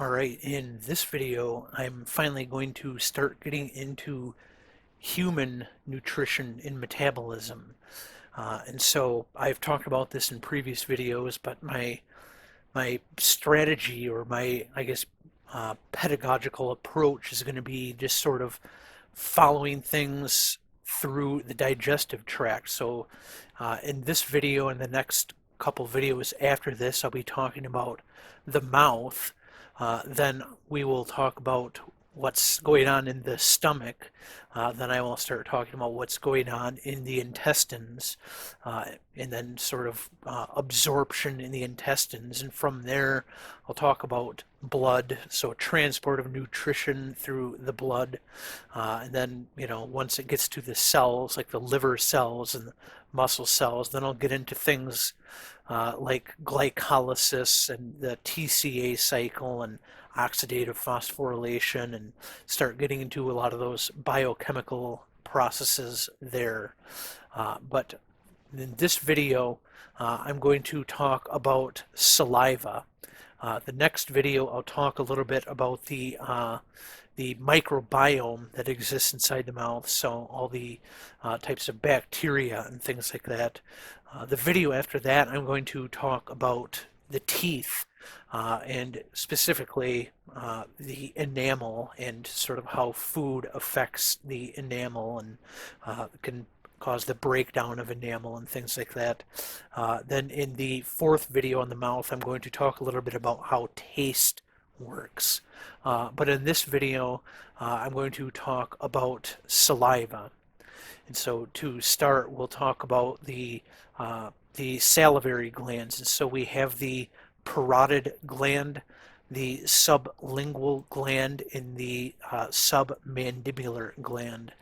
Alright, in this video I'm finally going to start getting into human nutrition and metabolism. And so I've talked about this in previous videos, but my strategy or my, I guess, pedagogical approach is going to be just sort of following things through the digestive tract. So in this video and the next couple videos after this, I'll be talking about the mouth. Then we will talk about what's going on in the stomach. Then I will start talking about what's going on in the intestines, and then sort of absorption in the intestines. And from there, I'll talk about blood, so transport of nutrition through the blood. And then, once it gets to the cells, like the liver cells and the muscle cells, then I'll get into things like glycolysis and the TCA cycle and oxidative phosphorylation, and start getting into a lot of those biochemical processes there. But in this video, I'm going to talk about saliva. The next video, I'll talk a little bit about the microbiome that exists inside the mouth, so all the types of bacteria and things like that. The video after that, I'm going to talk about the teeth, and specifically the enamel and sort of how food affects the enamel and can cause the breakdown of enamel and things like that. Then in the fourth video on the mouth, I'm going to talk a little bit about how taste works. But in this video, I'm going to talk about saliva. And so to start, we'll talk about the salivary glands. And so we have the parotid gland, the sublingual gland, and the submandibular gland.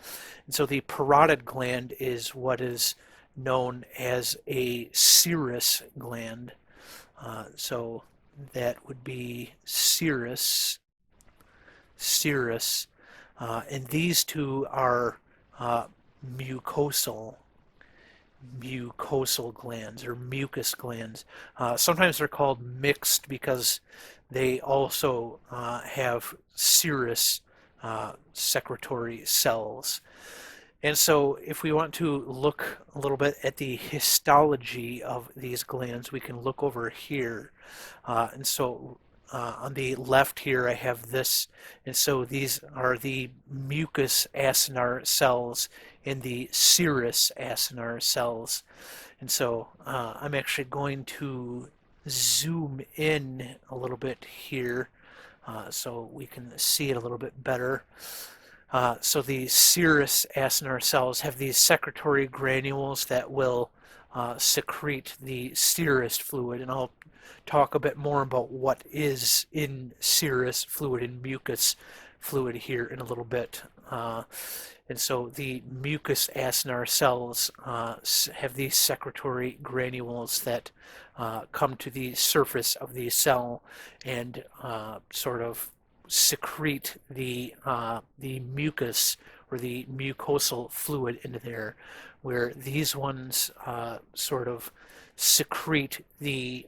And so the parotid gland is what is known as a serous gland. So that would be serous, and these two are mucosal glands or mucus glands. Sometimes they're called mixed because they also have serous secretory cells. And so if we want to look a little bit at the histology of these glands, we can look over here. And so on the left here, I have this, and so these are the mucous acinar cells and the serous acinar cells. And so I'm actually going to zoom in a little bit here so we can see it a little bit better. So the serous acinar cells have these secretory granules that will secrete the serous fluid, and I'll talk a bit more about what is in serous fluid and mucus fluid here in a little bit. And so the mucous acinar cells have these secretory granules that come to the surface of the cell and sort of secrete the mucus or the mucosal fluid into there, where these ones sort of secrete the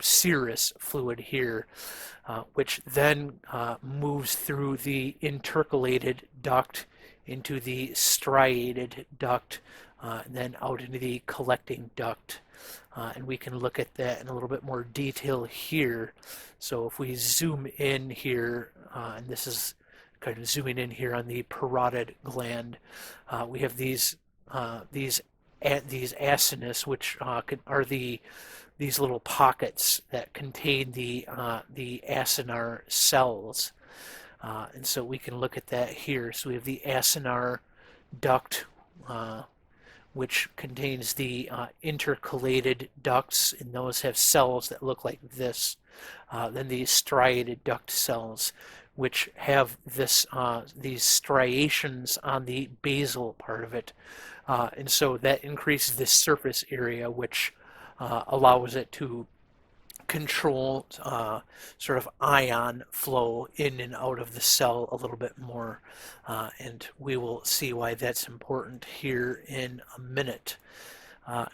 serous fluid here, which then moves through the intercalated duct into the striated duct, and then out into the collecting duct. And we can look at that in a little bit more detail here. So if we zoom in here, and this is kind of zooming in here on the parotid gland, we have these acinus, which are these little pockets that contain the acinar cells. And so we can look at that here. So we have the acinar duct, which contains the intercalated ducts, and those have cells that look like this. Then the striated duct cells, which have these striations on the basal part of it. And so that increases the surface area, which allows it to control sort of ion flow in and out of the cell a little bit more, and we will see why that's important here in a minute.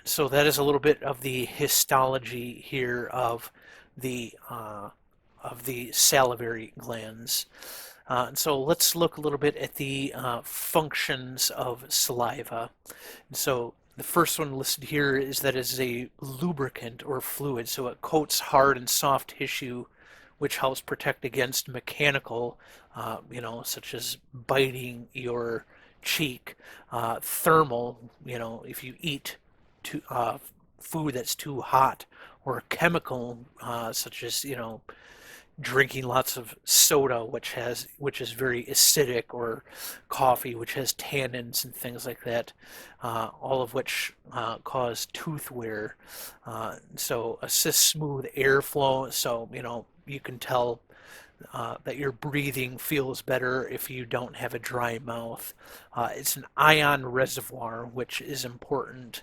So that is a little bit of the histology here of the of the salivary glands. And so let's look a little bit at the functions of saliva. And so the first one listed here is that it is a lubricant or fluid, so it coats hard and soft tissue, which helps protect against mechanical, such as biting your cheek, thermal, if you eat food that's too hot, or chemical, such as, drinking lots of soda, which is very acidic, or coffee, which has tannins and things like that, all of which cause tooth wear. So assist smooth airflow. So you can tell that your breathing feels better if you don't have a dry mouth. It's an ion reservoir, which is important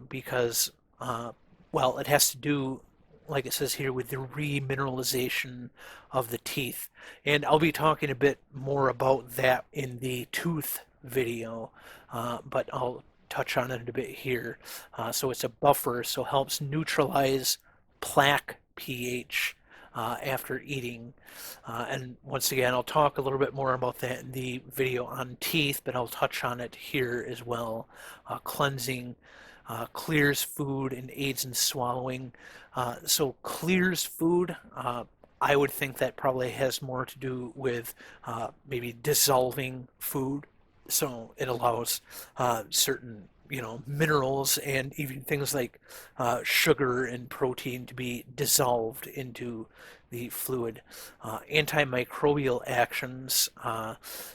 because, well, it has to do, like it says here, with the remineralization of the teeth. And I'll be talking a bit more about that in the tooth video, but I'll touch on it a bit here. So it's a buffer, so helps neutralize plaque pH after eating. And once again, I'll talk a little bit more about that in the video on teeth, but I'll touch on it here as well. Cleansing, clears food and aids in swallowing. So clears food, I would think that probably has more to do with maybe dissolving food. So it allows certain minerals and even things like sugar and protein to be dissolved into the fluid. Antimicrobial actions,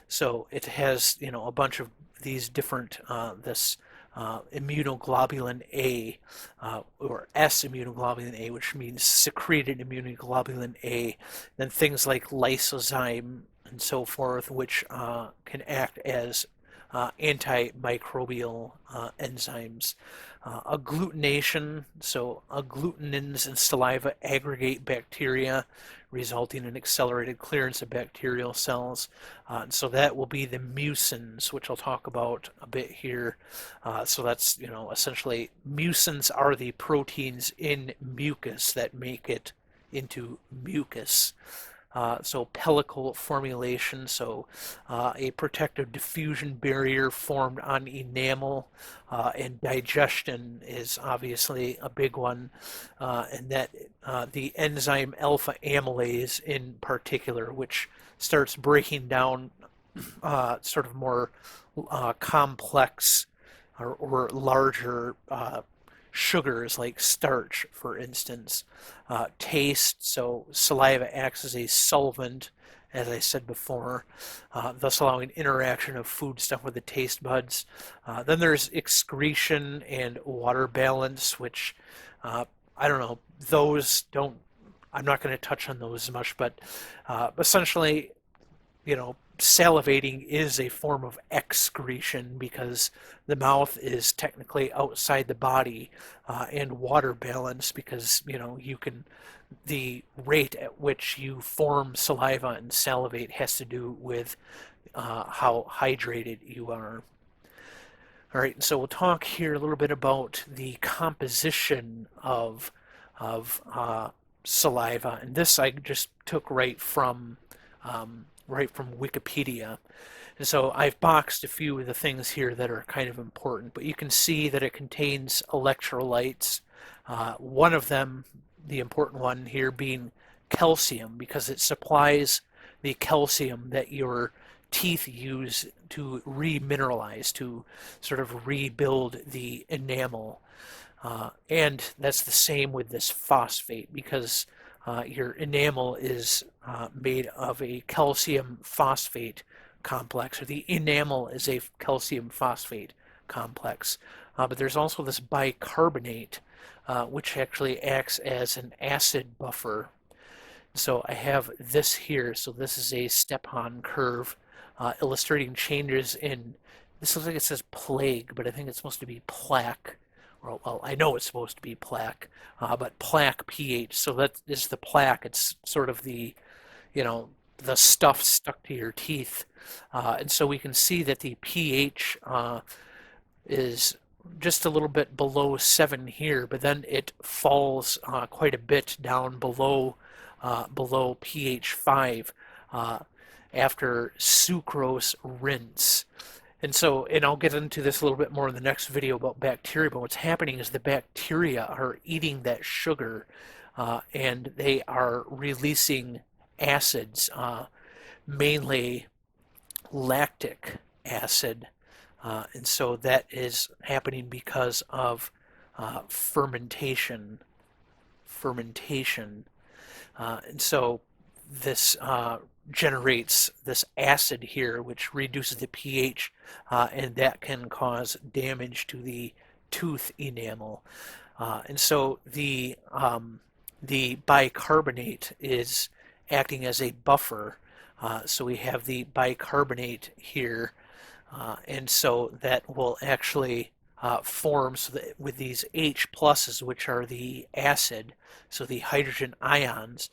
so it has a bunch of these different this immunoglobulin A, or S immunoglobulin A, which means secreted immunoglobulin A, then things like lysozyme and so forth, which can act as antimicrobial enzymes. Agglutination, so agglutinins in saliva aggregate bacteria, resulting in accelerated clearance of bacterial cells. And so that will be the mucins, which I'll talk about a bit here. So that's, essentially mucins are the proteins in mucus that make it into mucus. So pellicle formulation, so a protective diffusion barrier formed on enamel, and digestion is obviously a big one, and that the enzyme α-Amylase in particular, which starts breaking down sort of more complex or larger sugars like starch, for instance. Taste, so saliva acts as a solvent, as I said before, thus allowing interaction of food stuff with the taste buds. Then there's excretion and water balance, which I don't know, I'm not going to touch on those much, but essentially, salivating is a form of excretion because the mouth is technically outside the body, and water balance because the rate at which you form saliva and salivate has to do with how hydrated you are. All right, so we'll talk here a little bit about the composition of saliva, and this I just took right from Wikipedia. And so I've boxed a few of the things here that are kind of important, but you can see that it contains electrolytes. One of them, the important one here, being calcium, because it supplies the calcium that your teeth use to remineralize, to sort of rebuild the enamel. And that's the same with this phosphate, because your enamel is made of a calcium phosphate complex, or the enamel is a calcium phosphate complex. But there's also this bicarbonate, which actually acts as an acid buffer. So I have this here. So this is a step-on curve illustrating changes in, this looks like it says plague, but I think it's supposed to be plaque. Well, I know it's supposed to be plaque, but plaque pH. So that is the plaque. It's sort of the stuff stuck to your teeth. And so we can see that the pH is just a little bit below 7 here, but then it falls quite a bit down below pH 5 uh, after sucrose rinse. And so, and I'll get into this a little bit more in the next video about bacteria, but what's happening is the bacteria are eating that sugar and they are releasing acids, mainly lactic acid. And so that is happening because of fermentation. Fermentation. And so this generates this acid here, which reduces the pH, and that can cause damage to the tooth enamel. And so the bicarbonate is acting as a buffer. So we have the bicarbonate here, and so that will actually form so that with these H pluses, which are the acid, so the hydrogen ions,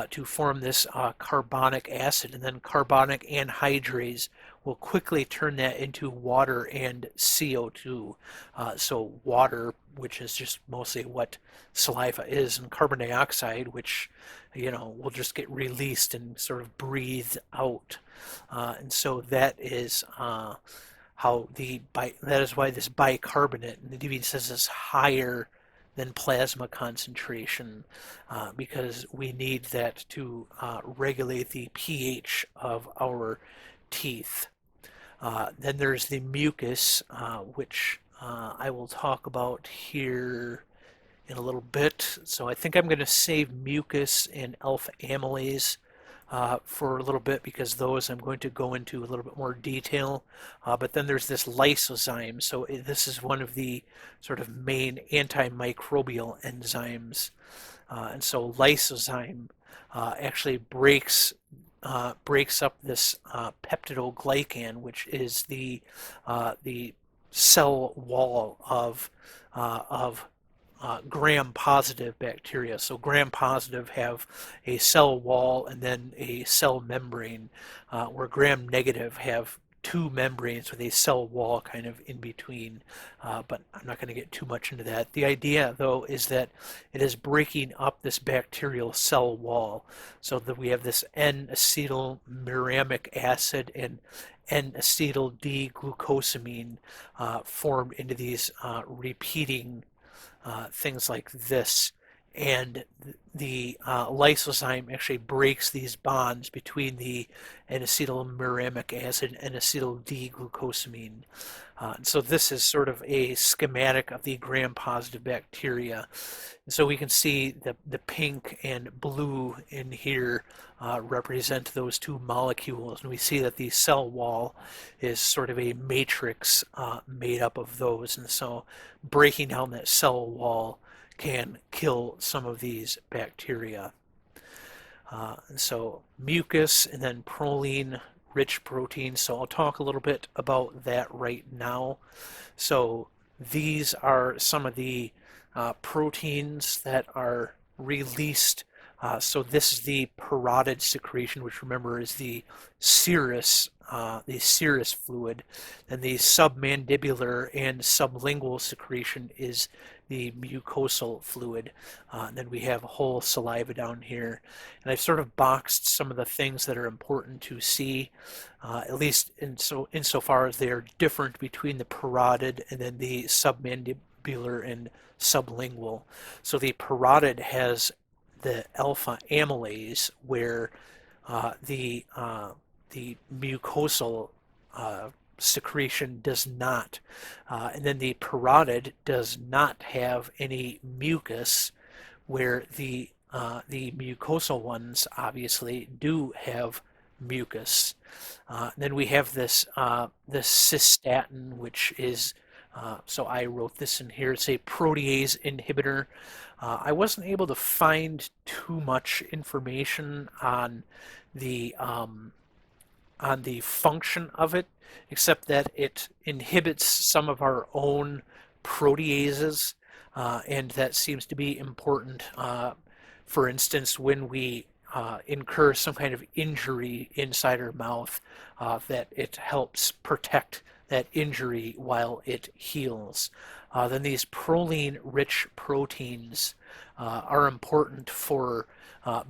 to form this carbonic acid, and then carbonic anhydrase will quickly turn that into water and CO2. So water, which is just mostly what saliva is, and carbon dioxide, which will just get released and sort of breathed out. And so that is that is why this bicarbonate, and the even says, is higher than plasma concentration, because we need that to regulate the pH of our teeth. Then there's the mucus, which I will talk about here in a little bit. So I think I'm going to save mucus and α-Amylase for a little bit, because those I'm going to go into a little bit more detail. But then there's this lysozyme. So this is one of the sort of main antimicrobial enzymes. And so lysozyme actually breaks up this peptidoglycan, which is the cell wall of gram-positive bacteria. So gram-positive have a cell wall and then a cell membrane, where gram-negative have two membranes with a cell wall kind of in between, but I'm not going to get too much into that. The idea, though, is that it is breaking up this bacterial cell wall, so that we have this N-acetylmuramic acid and N-acetyl D-glucosamine formed into these repeating things like this. And the lysozyme actually breaks these bonds between the N-acetylmuramic acid and N-acetyl D-glucosamine. So this is sort of a schematic of the gram-positive bacteria. And so we can see the pink and blue in here represent those two molecules. And we see that the cell wall is sort of a matrix made up of those. And so breaking down that cell wall can kill some of these bacteria. And so mucus and then proline-rich proteins. So I'll talk a little bit about that right now. So these are some of the proteins that are released. So this is the parotid secretion, which remember is the serous fluid. Then the submandibular and sublingual secretion is the mucosal fluid. And then we have whole saliva down here. And I've sort of boxed some of the things that are important to see, at least insofar as they are different between the parotid and then the submandibular and sublingual. So the parotid has the α-Amylase, where the mucosal secretion does not. And then the parotid does not have any mucus, where the mucosal ones obviously do have mucus. Then we have this cystatin, which is so I wrote this in here. It's a protease inhibitor. I wasn't able to find too much information on the function of it, except that it inhibits some of our own proteases, and that seems to be important. For instance, when we incur some kind of injury inside our mouth, that it helps protect that injury while it heals. Then these proline-rich proteins are important for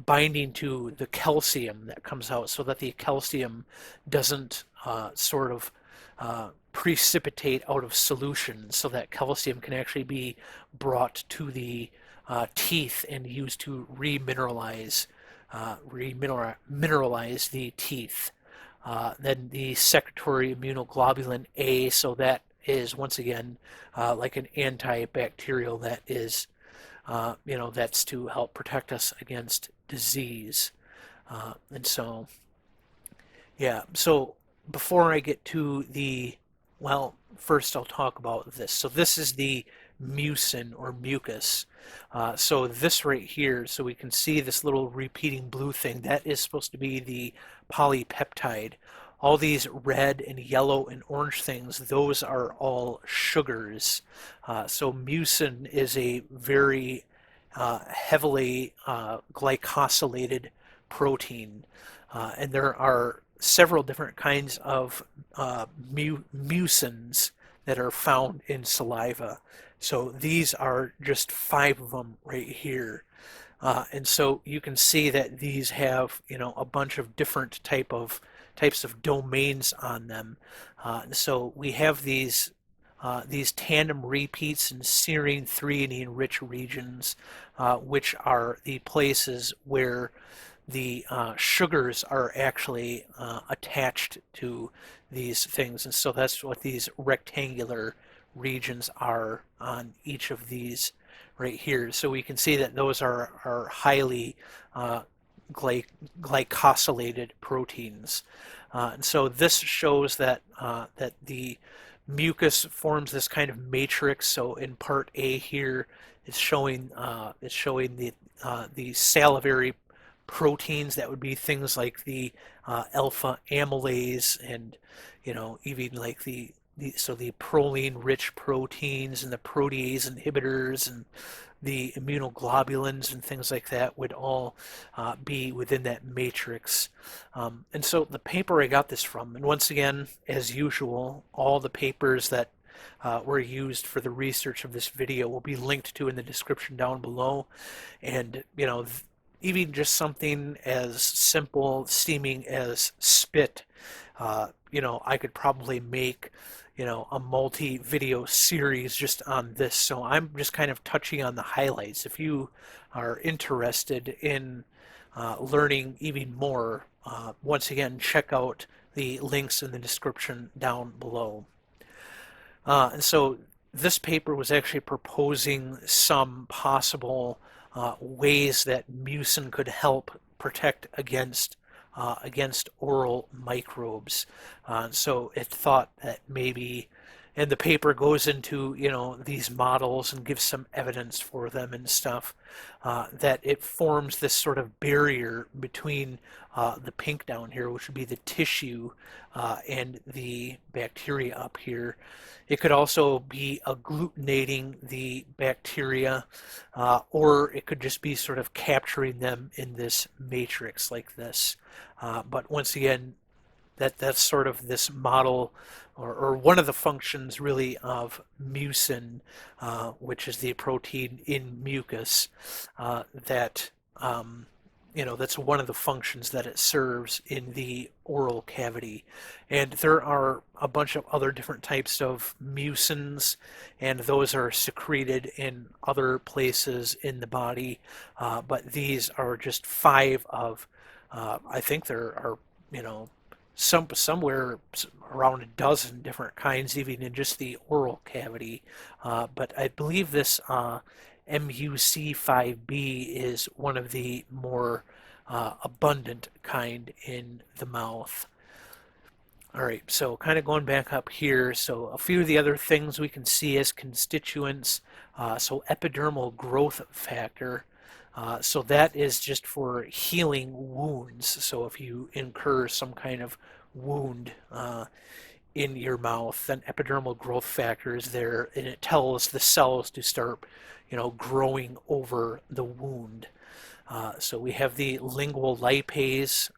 binding to the calcium that comes out so that the calcium doesn't sort of precipitate out of solution, so that calcium can actually be brought to the teeth and used to remineralize the teeth. Then the secretory immunoglobulin A, so that is once again like an antibacterial that is, that's to help protect us against disease. And so, yeah, so before I get to well, first I'll talk about this. So this is the mucin or mucus. So this right here, so we can see this little repeating blue thing, that is supposed to be the polypeptide. All these red and yellow and orange things, those are all sugars. So mucin is a very heavily glycosylated protein. And there are several different kinds of mucins that are found in saliva. So these are just 5 of them right here. And so you can see that these have, a bunch of different types of domains on them. So we have these tandem repeats in serine, threonine-rich regions, which are the places where the sugars are actually attached to these things. And so that's what these rectangular regions are on each of these right here. So we can see that those are highly glycosylated proteins. And so this shows that that the mucus forms this kind of matrix. So in part A here, it's showing the salivary proteins. That would be things like the alpha-Amylase and even like the proline-rich proteins and the protease inhibitors and the immunoglobulins and things like that would all be within that matrix. And so the paper I got this from, and once again, as usual, all the papers that were used for the research of this video will be linked to in the description down below. And even just something as simple seeming as spit, I could probably make a multi-video series just on this. So I'm just kind of touching on the highlights. If you are interested in learning even more, once again, check out the links in the description down below. And so this paper was actually proposing some possible ways that mucin could help protect against oral microbes. So it thought that maybe, and the paper goes into these models and gives some evidence for them and stuff, that it forms this sort of barrier between the pink down here, which would be the tissue, and the bacteria up here. It could also be agglutinating the bacteria, or it could just be sort of capturing them in this matrix like this. But once again, that's sort of this model, or one of the functions really of mucin, which is the protein in mucus, that's one of the functions that it serves in the oral cavity. And there are a bunch of other different types of mucins, and those are secreted in other places in the body. But these are just 5 of, I think there are, somewhere around a dozen different kinds, even in just the oral cavity. But I believe this MUC5B is one of the more abundant kind in the mouth. All right, so kind of going back up here, so a few of the other things we can see as constituents. So epidermal growth factor. So that is just for healing wounds. So if you incur some kind of wound in your mouth, then epidermal growth factor is there, and it tells the cells to start, growing over the wound. So we have the lingual lipase,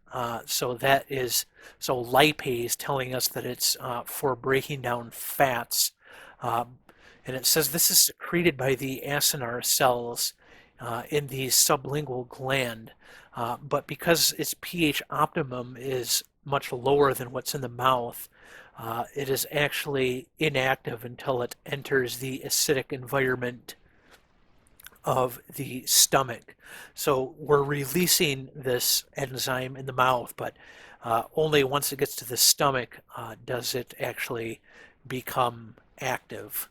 So that is, so lipase telling us that it's for breaking down fats. Um, and it says this is secreted by the acinar cells in the sublingual gland. But because its pH optimum is much lower than what's in the mouth, it is actually inactive until it enters the acidic environment of the stomach. So we're releasing this enzyme in the mouth, but only once it gets to the stomach does it actually become active.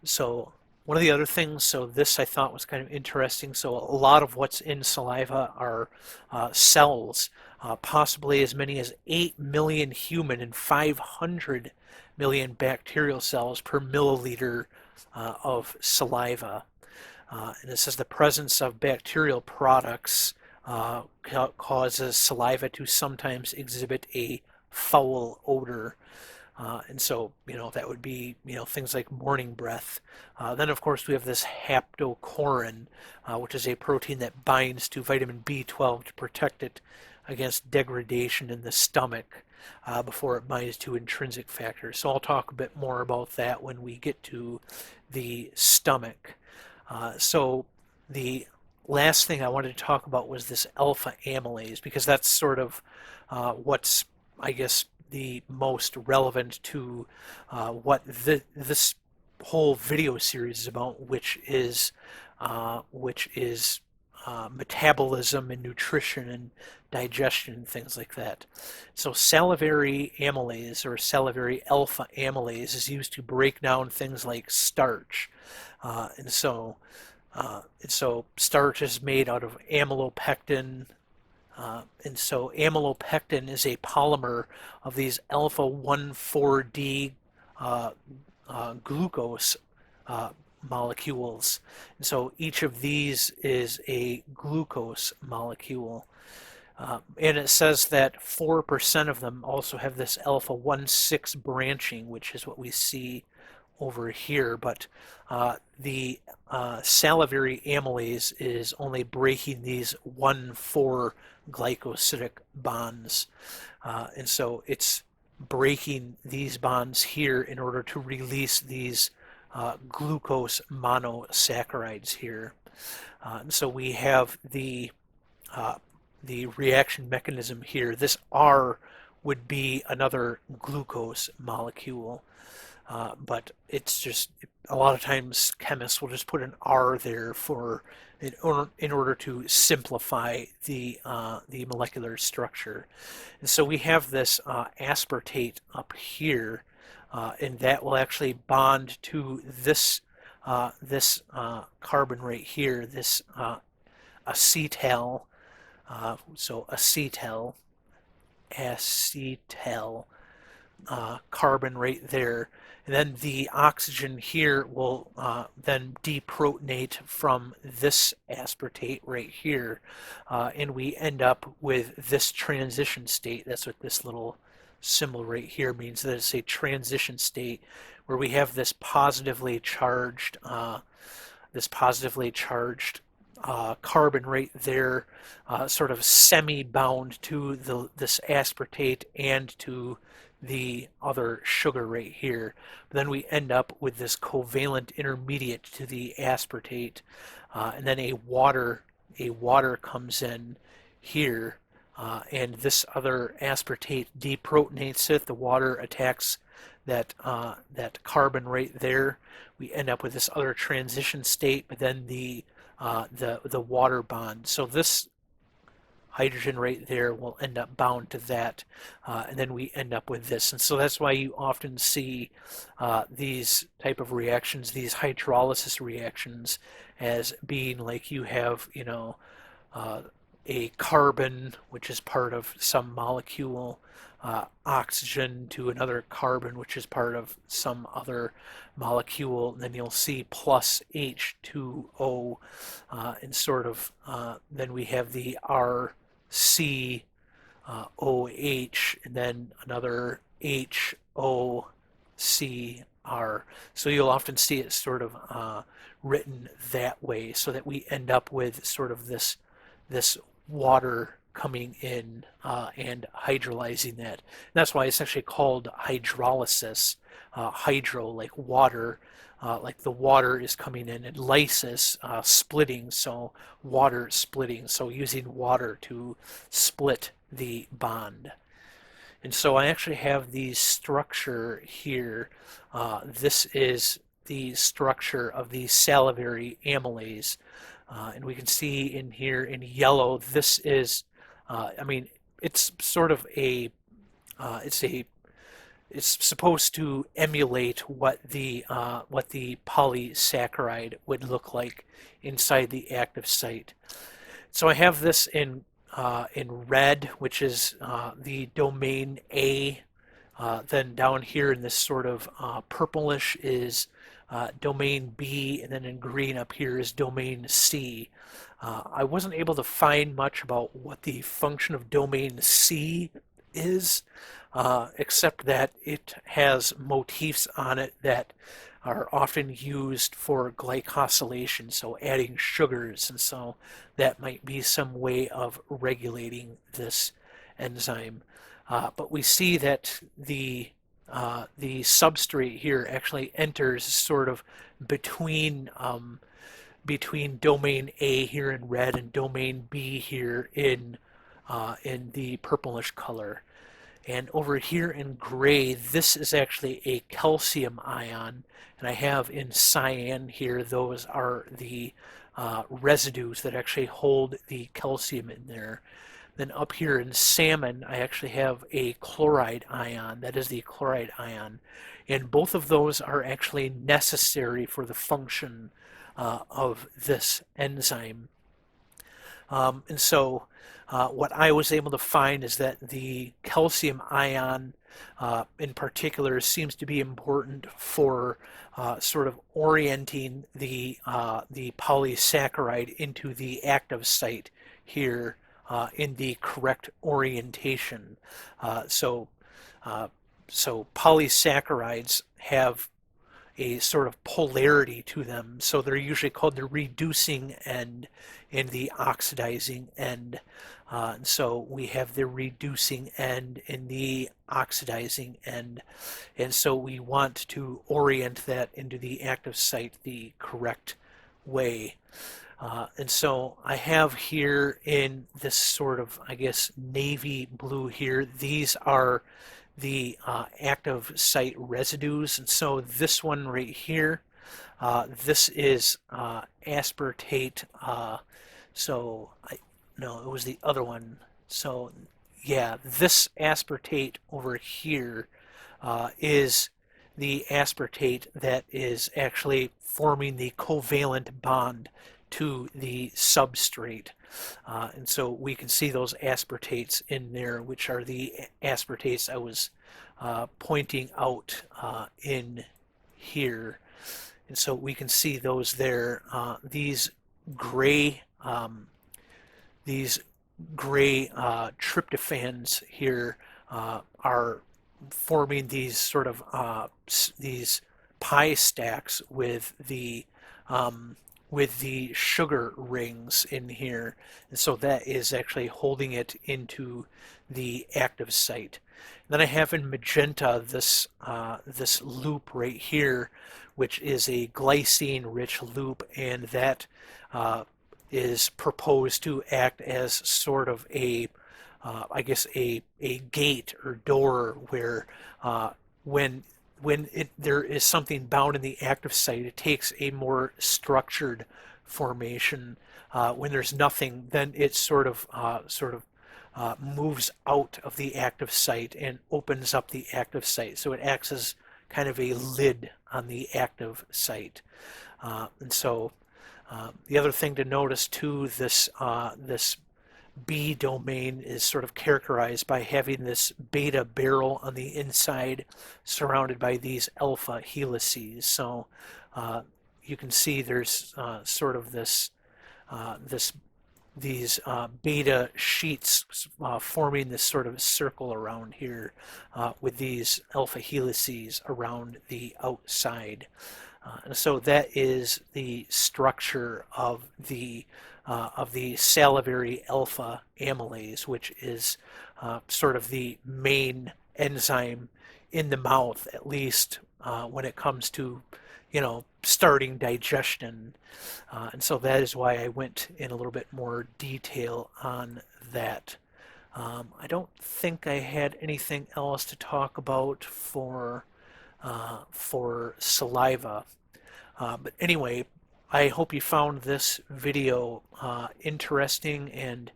So one of the other things, so this I thought was kind of interesting. So a lot of what's in saliva are cells, possibly as many as 8 million human and 500 million bacterial cells per milliliter of saliva. And it says the presence of bacterial products causes saliva to sometimes exhibit a foul odor. And so, that would be, things like morning breath. Then, of course, we have this haptocorin, which is a protein that binds to vitamin B12 to protect it against degradation in the stomach before it binds to intrinsic factors. So I'll talk a bit more about that when we get to the stomach. So the last thing I wanted to talk about was this α-Amylase, because that's sort of what's, I guess, the most relevant to what this whole video series is about, which is metabolism and nutrition and digestion and things like that. So salivary amylase or salivary α-Amylase is used to break down things like starch. And so starch is made out of amylopectin, and so amylopectin is a polymer of these alpha-1,4-D glucose molecules. And so each of these is a glucose molecule. And it says that 4% of them also have this alpha-1,6 branching, which is what we see over here, but the salivary amylase is only breaking these 1,4 glycosidic bonds. And so it's breaking these bonds here in order to release these glucose monosaccharides here. And so we have the reaction mechanism here. This R would be another glucose molecule. But it's just, a lot of times chemists will just put an R there in order to simplify the molecular structure. And so we have this aspartate up here, and that will actually bond to this carbon right here, this acetal. So acetal carbon right there. And then the oxygen here will then deprotonate from this aspartate right here. And we end up with this transition state. That's what this little symbol right here means, that it's a transition state where we have this positively charged carbon right there, sort of semi-bound to this aspartate and to the other sugar right here. But then we end up with this covalent intermediate to the aspartate, and then a water comes in here, and this other aspartate deprotonates it. The water attacks that carbon right there. We end up with this other transition state, but then the water bond. So this hydrogen right there will end up bound to that, and then we end up with this. And so that's why you often see these type of reactions, these hydrolysis reactions, as being like you have, a carbon, which is part of some molecule, oxygen to another carbon, which is part of some other molecule, and then you'll see plus H2O, and sort of, then we have the RCOH, and then another HOCR. So you'll often see it sort of written that way, so that we end up with sort of this water coming in and hydrolyzing that. And that's why it's actually called hydrolysis. Hydro, like water, like the water is coming in, and lysis, splitting, so water splitting, so using water to split the bond. And so I actually have the structure here. This is the structure of the salivary amylase. And we can see in here in yellow, this is, I mean, it's sort of a, it's a it's supposed to emulate what the polysaccharide would look like inside the active site. So I have this in red, which is the domain A. Then down here in this sort of purplish is domain B, and then in green up here is domain C. I wasn't able to find much about what the function of domain C is, except that it has motifs on it that are often used for glycosylation, so adding sugars, and so that might be some way of regulating this enzyme. But we see that the substrate here actually enters sort of between domain A here in red and domain B here in the purplish color. And over here in gray, this is actually a calcium ion, and I have in cyan here, those are the residues that actually hold the calcium in there. Then up here in salmon, I actually have a chloride ion, that is the chloride ion, and both of those are actually necessary for the function of this enzyme. And so what I was able to find is that the calcium ion in particular seems to be important for sort of orienting the polysaccharide into the active site here in the correct orientation. So polysaccharides have a sort of polarity to them, so they're usually called the reducing end and the oxidizing end. And so we have the reducing end and the oxidizing end, and so we want to orient that into the active site the correct way. And so I have here in this sort of, I guess, navy blue here, these are the active site residues. And so this one right here, this is aspartate. No, it was the other one. So yeah, this aspartate over here is the aspartate that is actually forming the covalent bond to the substrate. And so we can see those aspartates in there, which are the aspartates I was pointing out in here. And so we can see those there. These gray tryptophans here are forming these sort of these pi stacks with the sugar rings in here, and so that is actually holding it into the active site. And then I have in magenta this this loop right here, which is a glycine-rich loop, and that is proposed to act as sort of a I guess a gate or door where when there is something bound in the active site, it takes a more structured formation. When there's nothing, then it sort of moves out of the active site and opens up the active site. So it acts as kind of a lid on the active site. And so the other thing to notice too, this B domain is sort of characterized by having this beta barrel on the inside surrounded by these alpha helices. So you can see there's sort of this these beta sheets forming this sort of circle around here with these alpha helices around the outside. And so that is the structure of the of the salivary α-Amylase, which is sort of the main enzyme in the mouth, at least when it comes to, starting digestion. And so that is why I went in a little bit more detail on that. I don't think I had anything else to talk about for saliva. But anyway, I hope you found this video interesting, and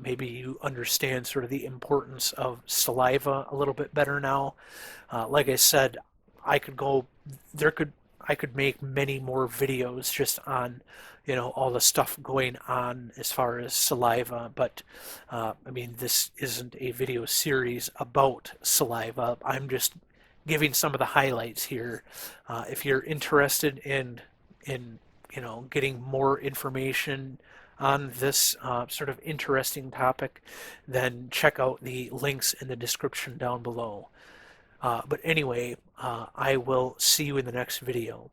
maybe you understand sort of the importance of saliva a little bit better now. Like I said, I could go, I could make many more videos just on, all the stuff going on as far as saliva, but I mean, this isn't a video series about saliva. I'm just giving some of the highlights here. If you're interested in getting more information on this sort of interesting topic, then check out the links in the description down below. But anyway, I will see you in the next video.